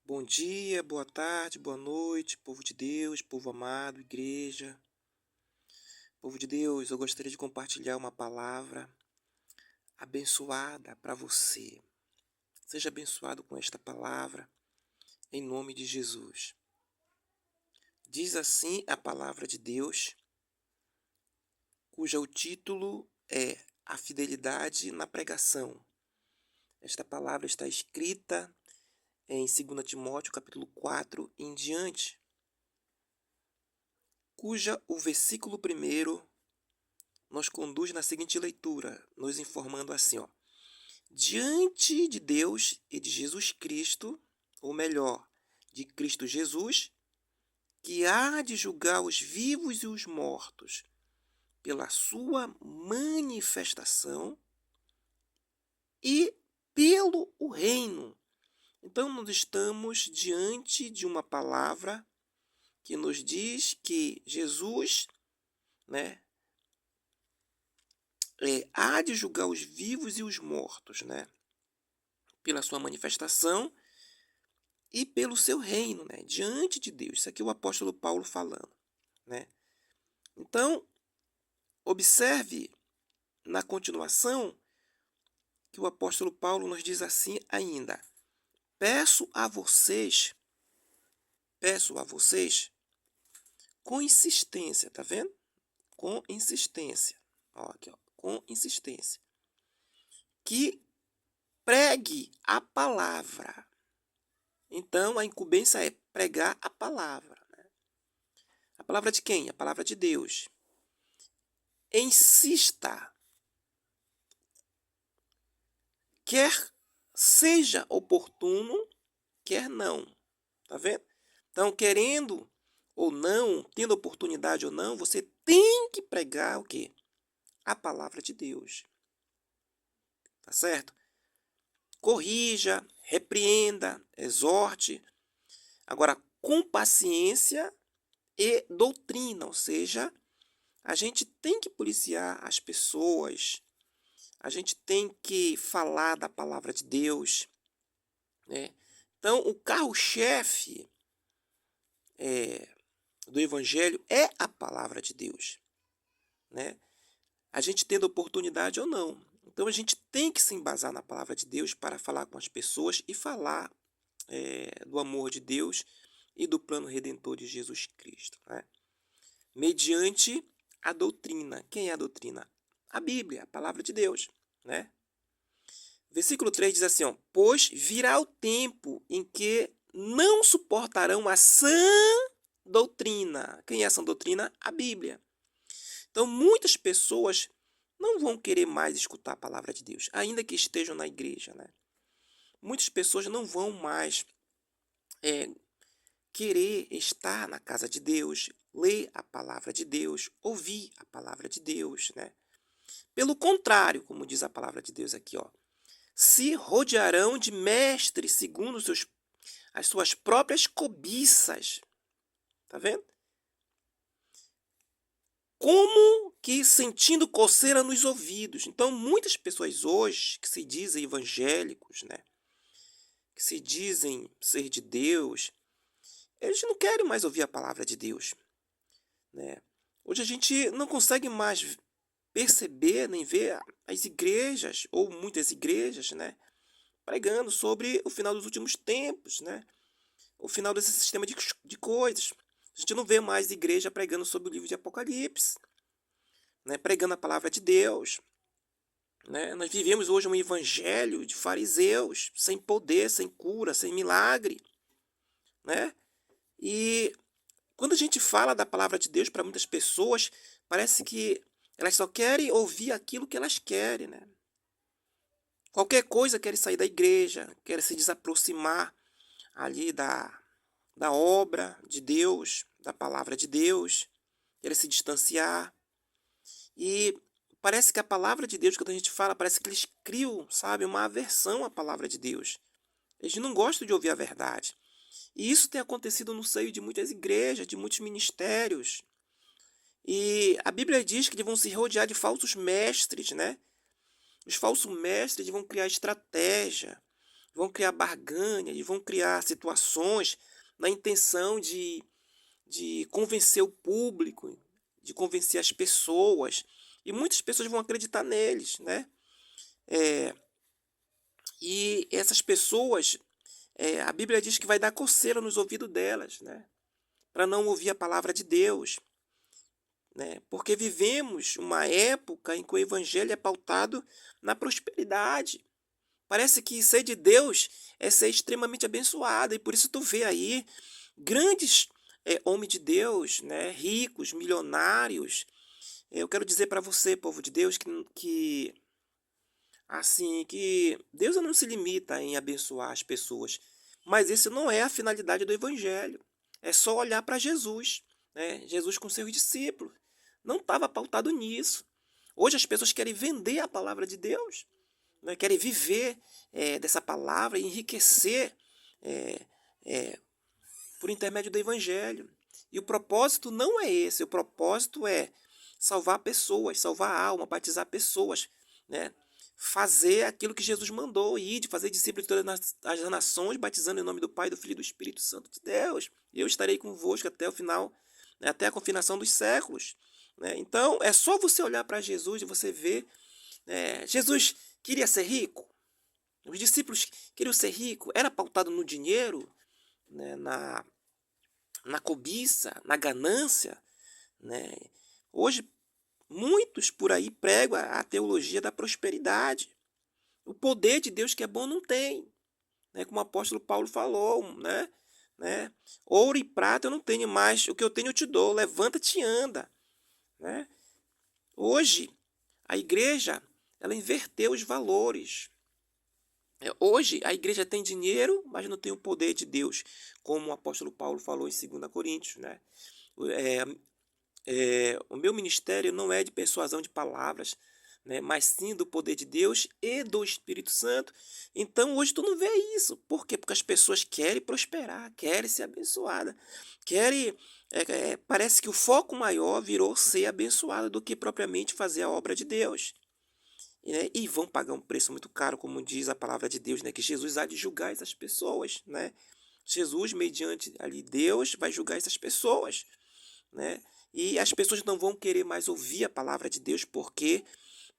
Bom dia, boa tarde, boa noite, povo de Deus, povo amado, igreja. Povo de Deus, eu gostaria de compartilhar uma palavra abençoada para você. Seja abençoado com esta palavra, em nome de Jesus. Diz assim a palavra de Deus, cujo título é A Fidelidade na Pregação. Esta palavra está escrita em 2 Timóteo, capítulo 4, em diante, cuja o versículo 1 nos conduz na seguinte leitura, nos informando assim, ó. Diante de Deus e de Jesus Cristo, ou melhor, de Cristo Jesus, que há de julgar os vivos e os mortos pela sua manifestação e pelo o reino. Então, nós estamos diante de uma palavra que nos diz que Jesus, né, há de julgar os vivos e os mortos, né, pela sua manifestação e pelo seu reino, né, diante de Deus. Isso aqui é o apóstolo Paulo falando, né? Então, observe na continuação que o apóstolo Paulo nos diz assim ainda: peço a vocês com insistência, tá vendo? Com insistência. Ó, aqui, ó, com insistência. Que pregue a palavra. Então, a incumbência é pregar a palavra. Né? A palavra de quem? A palavra de Deus. Insista, quer seja oportuno, quer não. Tá vendo? Então, querendo ou não, tendo oportunidade ou não, você tem que pregar o quê? A palavra de Deus. Tá certo? Corrija, repreenda, exorte. Agora, com paciência e doutrina, ou seja, a gente tem que policiar as pessoas, a gente tem que falar da palavra de Deus, né? Então, o carro-chefe do evangelho é a palavra de Deus, né? A gente tendo oportunidade ou não. Então, a gente tem que se embasar na palavra de Deus para falar com as pessoas e falar do amor de Deus e do plano redentor de Jesus Cristo, né? Mediante a doutrina. Quem é a doutrina? A Bíblia, a palavra de Deus, né? Versículo 3 diz assim, ó, pois virá o tempo em que não suportarão a sã doutrina. Quem é a sã doutrina? A Bíblia. Então, muitas pessoas não vão querer mais escutar a palavra de Deus, ainda que estejam na igreja, né? Muitas pessoas não vão mais querer estar na casa de Deus, ler a palavra de Deus, ouvir a palavra de Deus, né? Pelo contrário, como diz a palavra de Deus aqui, ó, se rodearão de mestres segundo as suas próprias cobiças. Tá vendo? Como que sentindo coceira nos ouvidos. Então, muitas pessoas hoje que se dizem evangélicos, né? Que se dizem ser de Deus, eles não querem mais ouvir a palavra de Deus, né? Hoje a gente não consegue mais perceber nem ver as igrejas, ou muitas igrejas, né? Pregando sobre o final dos últimos tempos, né? O final desse sistema de coisas. A gente não vê mais igreja pregando sobre o livro de Apocalipse, né? Pregando a palavra de Deus. Né? Nós vivemos hoje um evangelho de fariseus, sem poder, sem cura, sem milagre. Né? E quando a gente fala da palavra de Deus para muitas pessoas, parece que elas só querem ouvir aquilo que elas querem. Né? Qualquer coisa querem sair da igreja, querem se desaproximar ali da obra de Deus, da palavra de Deus, querem se distanciar. E parece que a palavra de Deus, quando a gente fala, parece que eles criam, sabe, uma aversão à palavra de Deus. Eles não gostam de ouvir a verdade. E isso tem acontecido no seio de muitas igrejas, de muitos ministérios. E a Bíblia diz que eles vão se rodear de falsos mestres, né? Os falsos mestres vão criar estratégia, vão criar barganha e vão criar situações na intenção de convencer o público, de convencer as pessoas, e muitas pessoas vão acreditar neles, né? É, e essas pessoas, a Bíblia diz que vai dar coceira nos ouvidos delas, né? Para não ouvir a palavra de Deus, né? Porque vivemos uma época em que o evangelho é pautado na prosperidade. Parece que ser de Deus é ser extremamente abençoado, e por isso tu vê aí grandes homens de Deus, né? Ricos, milionários. Eu quero dizer para você, povo de Deus, que assim, que Deus não se limita em abençoar as pessoas, mas isso não é a finalidade do evangelho. É só olhar para Jesus, né? Jesus com seus discípulos. Não estava pautado nisso. Hoje as pessoas querem vender a palavra de Deus, né? Querem viver dessa palavra e enriquecer é, é, por intermédio do evangelho. E o propósito não é esse. O propósito é salvar pessoas, salvar a alma, batizar pessoas, né? Fazer aquilo que Jesus mandou, ir de fazer discípulos de todas as nações, batizando em nome do Pai, do Filho e do Espírito Santo de Deus. E eu estarei convosco até o final, né, até a confinação dos séculos. Né? Então, é só você olhar para Jesus e você ver. Jesus queria ser rico. Os discípulos queriam ser ricos. Era pautado no dinheiro, né, na cobiça, na ganância. Né? Hoje, muitos por aí pregam a teologia da prosperidade. O poder de Deus que é bom não tem, né? Como o apóstolo Paulo falou, né? Ouro e prata eu não tenho mais, o que eu tenho eu te dou, levanta-te e anda, né? Hoje, a igreja, ela inverteu os valores. Hoje, a igreja tem dinheiro, mas não tem o poder de Deus, como o apóstolo Paulo falou em 2 Coríntios, né? É, o meu ministério não é de persuasão de palavras, né, mas sim do poder de Deus e do Espírito Santo. Então hoje tu não vê isso. Por quê? Porque as pessoas querem prosperar, querem ser abençoadas, querem. Parece que o foco maior virou ser abençoada do que propriamente fazer a obra de Deus. Né? E vão pagar um preço muito caro, como diz a palavra de Deus, né? Que Jesus há de julgar essas pessoas. Né? Jesus, mediante ali Deus, vai julgar essas pessoas. Né? E as pessoas não vão querer mais ouvir a palavra de Deus porque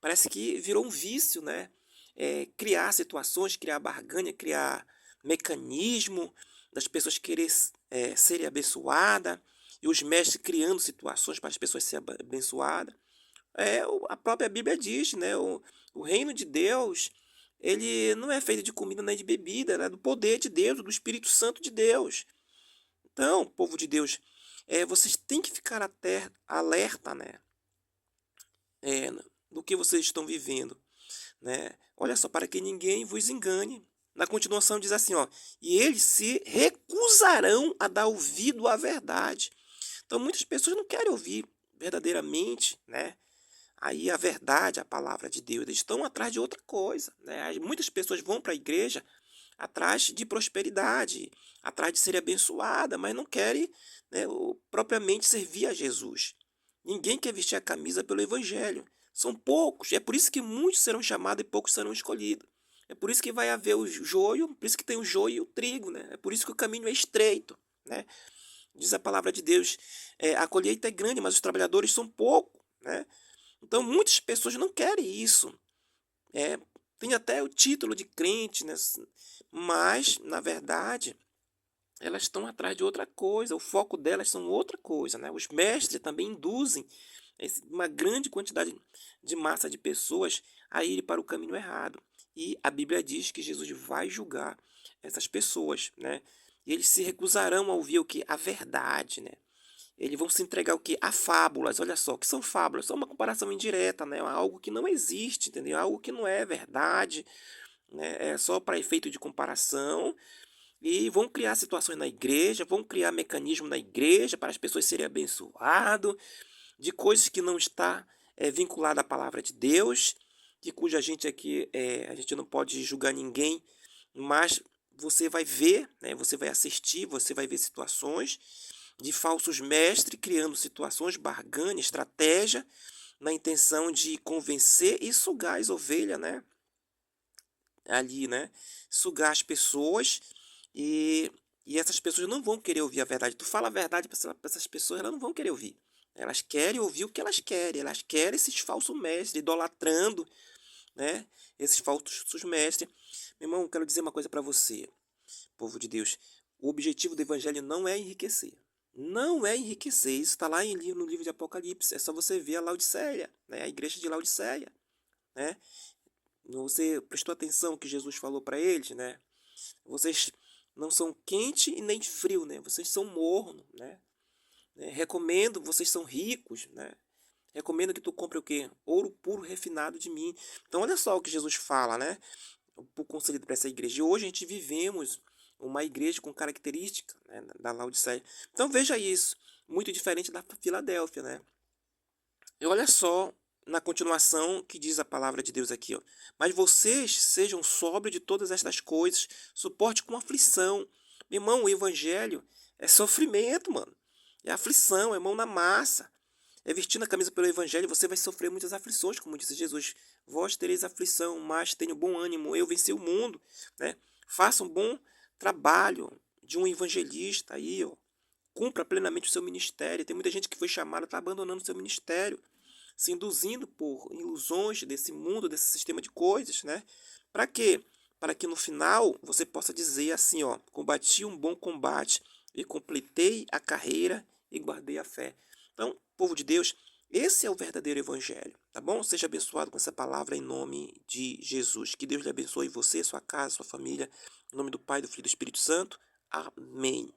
parece que virou um vício, né? Criar situações, criar barganha, criar mecanismo das pessoas querer serem abençoadas e os mestres criando situações para as pessoas serem abençoadas. A própria Bíblia diz, né? O reino de Deus, ele não é feito de comida nem de bebida, né? Do poder de Deus, do Espírito Santo de Deus. Então, povo de Deus, vocês têm que ficar até alerta, né? Do que vocês estão vivendo, né? Olha só, para que ninguém vos engane. Na continuação diz assim, ó, e eles se recusarão a dar ouvido à verdade. Então muitas pessoas não querem ouvir verdadeiramente, né? Aí a verdade, a palavra de Deus, eles estão atrás de outra coisa, né? Muitas pessoas vão para a igreja atrás de prosperidade, atrás de ser abençoada, mas não querem, né, propriamente servir a Jesus. Ninguém quer vestir a camisa pelo evangelho. São poucos. É por isso que muitos serão chamados e poucos serão escolhidos. É por isso que vai haver o joio, por isso que tem o joio e o trigo, né? É por isso que o caminho é estreito, né? Diz a palavra de Deus, a colheita é grande, mas os trabalhadores são poucos, né? Então muitas pessoas não querem isso. Tem até o título de crente, né? Mas, na verdade, elas estão atrás de outra coisa, o foco delas são outra coisa, né? Os mestres também induzem uma grande quantidade de massa de pessoas a irem para o caminho errado. E a Bíblia diz que Jesus vai julgar essas pessoas, né? E eles se recusarão a ouvir o que? A verdade, né? Eles vão se entregar o que? A fábulas. Olha só, o que são fábulas? São uma comparação indireta, né? Algo que não existe, entendeu? Algo que não é verdade, né? É só para efeito de comparação. E vão criar situações na igreja, vão criar mecanismos na igreja para as pessoas serem abençoadas, de coisas que não está vinculada à palavra de Deus, de cuja gente aqui, a gente não pode julgar ninguém, mas você vai ver, né, você vai assistir, você vai ver situações de falsos mestres criando situações, barganha, estratégia, na intenção de convencer e sugar as ovelhas, né? ali, né, sugar as pessoas e, e essas pessoas não vão querer ouvir a verdade. Tu fala a verdade para essas pessoas, elas não vão querer ouvir. Elas querem ouvir o que elas querem esses falsos mestres, idolatrando, né, esses falsos mestres. Meu irmão, quero dizer uma coisa para você, povo de Deus. O objetivo do evangelho não é enriquecer. Não é enriquecer. Isso está lá no livro de Apocalipse. É só você ver a Laodiceia, né, a igreja de Laodiceia, né? Você prestou atenção que Jesus falou para eles, né? Vocês não são quente e nem frio, né? Vocês são morno, né? Recomendo, vocês são ricos, né? Recomendo que tu compre o quê? Ouro puro refinado de mim. Então olha só o que Jesus fala, né? O conselho para essa igreja. E hoje a gente vivemos uma igreja com característica, né, da Laodiceia. Então veja isso, muito diferente da Filadélfia, né? E olha só na continuação que diz a palavra de Deus aqui, ó. Mas vocês sejam sóbrios de todas estas coisas, suporte com aflição. Meu irmão, o evangelho é sofrimento, mano. É aflição, é mão na massa. É vestindo a camisa pelo evangelho, você vai sofrer muitas aflições, como disse Jesus. Vós tereis aflição, mas tenho bom ânimo, eu venci o mundo, né? Faça um bom trabalho de um evangelista aí, ó. Cumpra plenamente o seu ministério. Tem muita gente que foi chamada, está abandonando o seu ministério, se induzindo por ilusões desse mundo, desse sistema de coisas, né? Para quê? Para que no final você possa dizer assim, ó, combati um bom combate e completei a carreira e guardei a fé. Então, povo de Deus, esse é o verdadeiro evangelho, tá bom? Seja abençoado com essa palavra em nome de Jesus. Que Deus lhe abençoe você, sua casa, sua família, em nome do Pai, do Filho e do Espírito Santo. Amém.